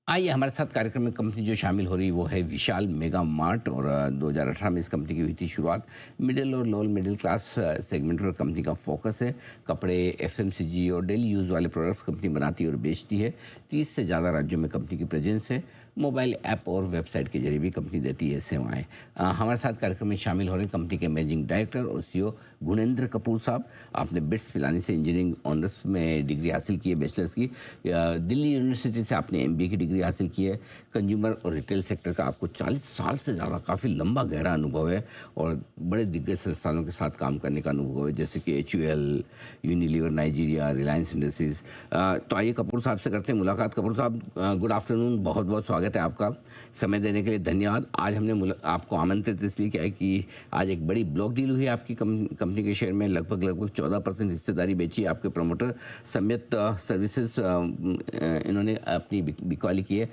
आइए हमारे साथ कार्यक्रम में कंपनी जो शामिल हो रही है वो है विशाल मेगा मार्ट और 2018 में इस कंपनी की हुई थी शुरुआत। मिडिल और लोअर मिडिल क्लास सेगमेंट पर कंपनी का फोकस है। कपड़े, एफएमसीजी और डेली यूज़ वाले प्रोडक्ट्स कंपनी बनाती है और बेचती है। 30 से ज़्यादा राज्यों में कंपनी की प्रेजेंस है। मोबाइल ऐप और वेबसाइट के जरिए भी कंपनी देती है सेवाएं। हमारे साथ कार्यक्रम में शामिल हो रहे हैं कंपनी के मैनेजिंग डायरेक्टर और सीईओ गुणेंद्र कपूर साहब। आपने बिट्स पिलानी से इंजीनियरिंग ऑनर्स में डिग्री हासिल की है, बैचलर्स की। दिल्ली यूनिवर्सिटी से आपने एमबीए की डिग्री हासिल की है। कंज्यूमर और रिटेल सेक्टर का आपको 40 साल से ज़्यादा काफ़ी लंबा गहरा अनुभव है और बड़े दिग्गज संस्थानों के साथ काम करने का अनुभव है, जैसे कि HUL, Unilever Nigeria, Reliance industries. तो आइए कपूर साहब से करते हैं मुलाकात। कपूर साहब, गुड आफ्टरनून, बहुत बहुत स्वागत है आपका। समय देने के लिए धन्यवाद। आज हमने आपको आमंत्रित इसलिए किया है कि आज एक बड़ी ब्लॉक डील हुई है आपकी कंपनी के शेयर में। लगभग 14% हिस्सेदारी बेची है आपके प्रमोटर सम्यत सर्विसेज, इन्होंने अपनी बिकवाली की है।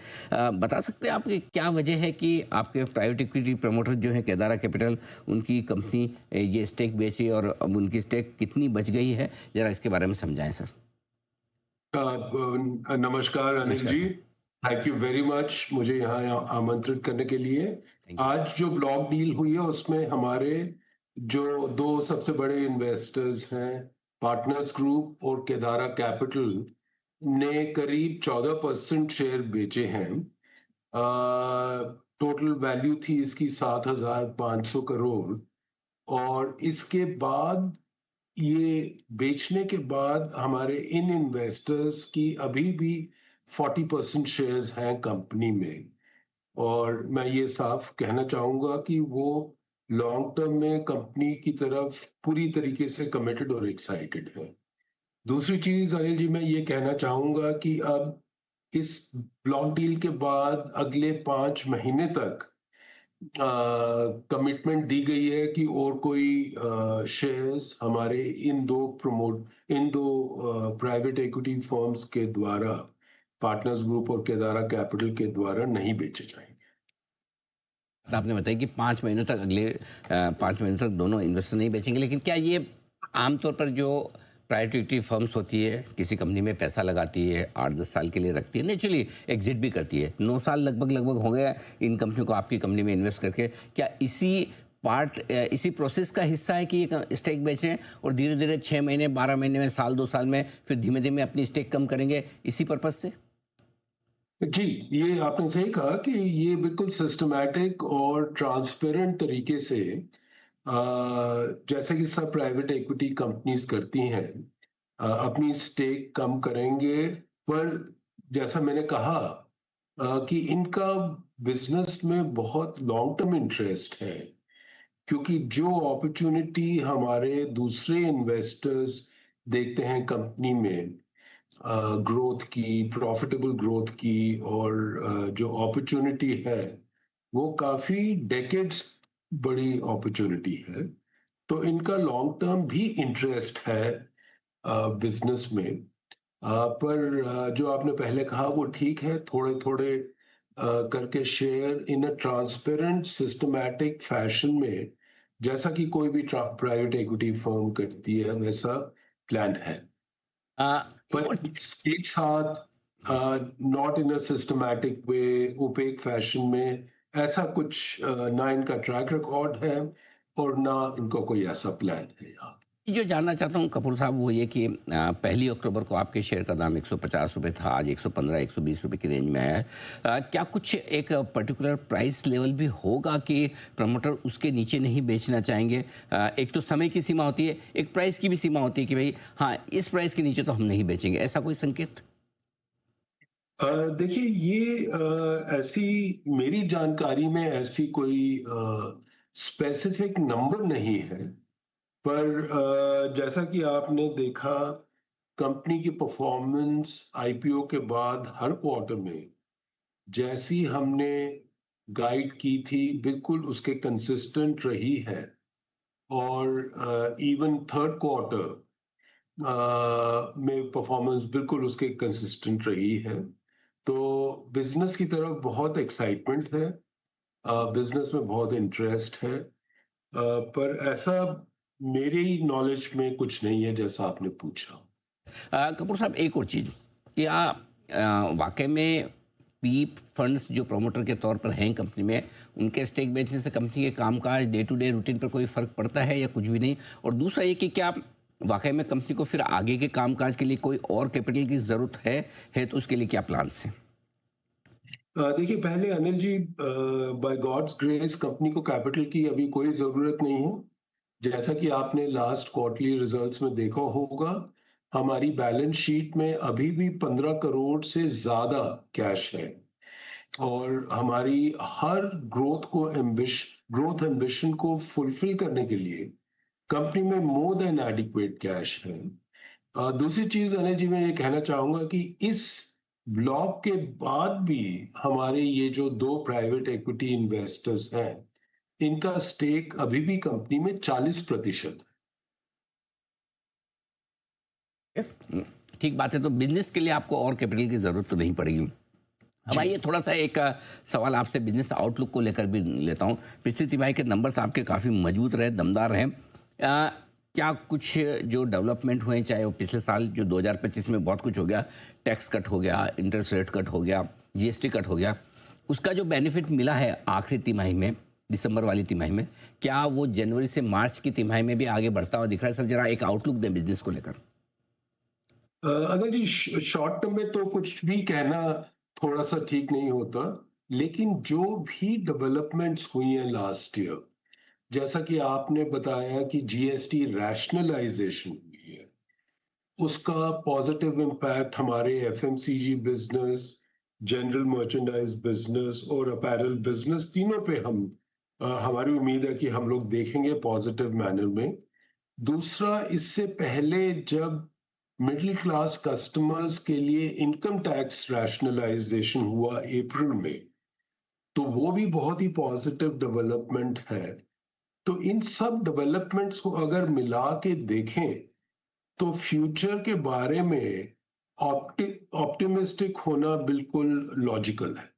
बता सकते हैं आप कि क्या वजह है कि आपके प्राइवेट इक्विटी प्रमोटर जो है केदारा कैपिटल, उनकी कंपनी ये स्टेक बेची और अब उनकी स्टेक कितनी बच गई है? जरा इसके बारे में समझाएं सर। नमस्कार अनिल नमस्कार ji. Sir. Thank you very much मुझे यहाँ आमंत्रित करने के लिए। Thank you sir. आज जो ब्लॉक डील हुई है उसमें हमारे जो दो सबसे बड़े इन्वेस्टर्स हैं, पार्टनर्स ग्रुप और केदारा कैपिटल, ने करीब 14% शेयर बेचे हैं। टोटल वैल्यू थी इसकी 7,500 करोड़। और इसके बाद, ये बेचने के बाद, हमारे इन इन्वेस्टर्स की अभी भी 40% शेयर्स हैं कंपनी में। और मैं ये साफ कहना चाहूंगा कि वो लॉन्ग टर्म में कंपनी की तरफ पूरी तरीके से कमिटेड और एक्साइटेड है। दूसरी चीज अनिल जी, मैं ये कहना चाहूंगा कि अब इस ब्लॉक डील के बाद अगले 5 महीने तक कमिटमेंट दी गई है कि और कोई शेयर्स हमारे इन दो प्राइवेट इक्विटी फर्म्स के द्वारा, पार्टनर्स ग्रुप और केदारा कैपिटल के द्वारा नहीं बेचे जाएंगे। तो आपने बताया कि 5 महीनों तक, अगले 5 महीनों तक दोनों इन्वेस्टर नहीं बेचेंगे, लेकिन क्या ये आमतौर पर जो प्राइवेट इक्विटी फर्म्स होती है, किसी कंपनी में पैसा लगाती है, 8-10 साल के लिए रखती है, नेचुरली एग्जिट भी करती है, 9 साल लगभग हो गया इन कंपनियों को आपकी कंपनी में इन्वेस्ट करके, क्या इसी प्रोसेस का हिस्सा है कि ये स्टेक बेचें और धीरे धीरे 6 महीने, 12 महीने में, साल 2 साल में फिर धीमे धीमे अपनी स्टेक कम करेंगे, इसी पर्पज से? जी, ये आपने सही कहा कि ये बिल्कुल सिस्टमैटिक और ट्रांसपेरेंट तरीके से, जैसे कि सब प्राइवेट इक्विटी कंपनीज करती हैं, अपनी स्टेक कम करेंगे। पर जैसा मैंने कहा कि इनका बिजनेस में बहुत लॉन्ग टर्म इंटरेस्ट है, क्योंकि जो अपॉर्चुनिटी हमारे दूसरे इन्वेस्टर्स देखते हैं कंपनी में, ग्रोथ की, प्रॉफिटेबल ग्रोथ की, और जो अपॉर्चुनिटी है वो काफी डेकेड्स बड़ी अपॉर्चुनिटी है। तो इनका लॉन्ग टर्म भी इंटरेस्ट है बिजनेस में। पर जो आपने पहले कहा वो ठीक है, थोड़े थोड़े करके share in a transparent systematic fashion में, जैसा कि कोई भी प्राइवेट इक्विटी फर्म करती है, वैसा प्लान है। एक पर और एक साथ, not in a systematic way, opaque fashion में, ऐसा कुछ ना इनका ट्रैक रिकॉर्ड है और ना इनका कोई ऐसा प्लान है यहाँ। जो जानना चाहता हूँ कपूर साहब वो ये कि 1 अक्टूबर को आपके शेयर का दाम 150 रुपये था, आज 115 120 रुपये की रेंज में आया है। क्या कुछ एक पर्टिकुलर प्राइस लेवल भी होगा कि प्रमोटर उसके नीचे नहीं बेचना चाहेंगे? एक तो समय की सीमा होती है, एक प्राइस की भी सीमा होती है कि भाई हाँ, इस प्राइस के नीचे तो हम नहीं बेचेंगे, ऐसा कोई संकेत? देखिए, ये ऐसी, मेरी जानकारी में ऐसी कोई स्पेसिफिक नंबर नहीं है। पर जैसा कि आपने देखा, कंपनी की परफॉर्मेंस आईपीओ के बाद हर क्वार्टर में जैसी हमने गाइड की थी, बिल्कुल उसके कंसिस्टेंट रही है। और इवन थर्ड क्वार्टर में परफॉर्मेंस बिल्कुल उसके कंसिस्टेंट रही है। तो बिजनेस की तरफ बहुत एक्साइटमेंट है, बिजनेस में बहुत इंटरेस्ट है। पर ऐसा मेरी नॉलेज में कुछ नहीं है जैसा आपने पूछा। कपूर साहब, एक और चीज़, क्या वाकई में पी फंड्स जो प्रोमोटर के तौर पर हैं कंपनी में, उनके स्टेक बेचने से कंपनी के कामकाज डे टू डे रूटीन पर कोई फर्क पड़ता है या कुछ भी नहीं? और दूसरा ये कि क्या वाकई में कंपनी को फिर आगे के कामकाज के लिए कोई और कैपिटल की जरूरत है तो उसके लिए क्या प्लान्स हैं? देखिए, पहले Anil ji, by God's grace company को कैपिटल की अभी कोई जरूरत नहीं है। जैसा कि आपने लास्ट क्वार्टरली रिजल्ट्स में देखा होगा, हमारी बैलेंस शीट में अभी भी 15 करोड़ से ज्यादा कैश है और हमारी हर ग्रोथ एम्बिशन को फुलफिल करने के लिए कंपनी में मोर देन एडिक्वेट कैश है। दूसरी चीज अनिल जी, मैं ये कहना चाहूंगा कि इस ब्लॉक के बाद भी हमारे ये जो 2 प्राइवेट इक्विटी इन्वेस्टर्स हैं, इनका स्टेक अभी भी कंपनी में 40% है। ठीक बात है, तो बिजनेस के लिए आपको और कैपिटल की जरूरत तो नहीं पड़ेगी। अब आइए थोड़ा सा एक सवाल आपसे बिजनेस आउटलुक को लेकर भी लेता हूं। पिछली तिमाही के नंबर्स आपके काफ़ी मजबूत रहे, दमदार रहे। क्या कुछ जो डेवलपमेंट हुए, चाहे वो पिछले साल जो 2025 में बहुत कुछ हो गया, टैक्स कट हो गया, इंटरेस्ट रेट कट हो गया, जीएसटी कट हो गया, उसका जो बेनिफिट मिला है आखिरी तिमाही में, दिसंबर वाली तिमाही में, क्या वो जनवरी से मार्च की तिमाही में भी आगे बढ़ता हुआ दिख रहा है? सर जरा एक आउटलुक दें बिजनेस को लेकर। अगर जी शॉर्ट टर्म में तो कुछ भी कहना थोड़ा सा ठीक नहीं होता, लेकिन जो भी डेवलपमेंट्स हुई हैं लास्ट ईयर, जैसा कि आपने बताया कि जीएसटी रैशनलाइजेशन हुई है, उसका पॉजिटिव इम्पैक्ट हमारे FMCG business, general merchandise business और अपैरल बिजनेस तीनों पे हमारी उम्मीद है कि हम लोग देखेंगे पॉजिटिव मैनर में। दूसरा, इससे पहले जब मिडिल क्लास कस्टमर्स के लिए इनकम टैक्स रैशनलाइजेशन हुआ अप्रैल में, तो वो भी बहुत ही पॉजिटिव डेवलपमेंट है। तो इन सब डेवलपमेंट्स को अगर मिला के देखें तो फ्यूचर के बारे में ऑप्टिमिस्टिक होना बिल्कुल लॉजिकल है।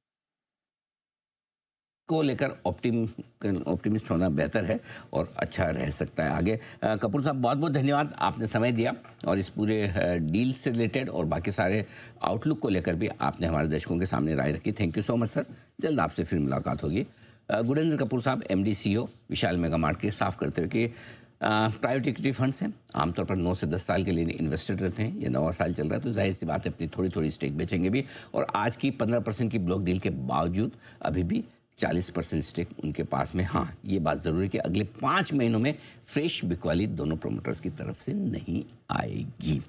को लेकर ऑप्टिमिस्ट होना बेहतर है और अच्छा रह सकता है आगे। कपूर साहब, बहुत बहुत धन्यवाद, आपने समय दिया और इस पूरे डील से रिलेटेड और बाकी सारे आउटलुक को लेकर भी आपने हमारे दर्शकों के सामने राय रखी। Thank you so much sir. जल्द आपसे फिर मुलाकात होगी। गुरेंद्र कपूर साहब, एमडी सीईओ विशाल मेगा मार्ट के, साफ करते हुए कि प्राइवेट इक्विटी फंड्स हैं, आमतौर पर 9 से 10 साल के लिए इन्वेस्टेड रहते हैं। ये 9वां साल चल रहा है तो जाहिर सी बात है अपनी थोड़ी थोड़ी स्टेक बेचेंगे भी। और आज की 15% की ब्लॉक डील के बावजूद अभी भी 40% स्टेक उनके पास में। हाँ, ये बात ज़रूरी है कि अगले 5 महीनों में फ्रेश बिकवाली दोनों प्रोमोटर्स की तरफ से नहीं आएगी।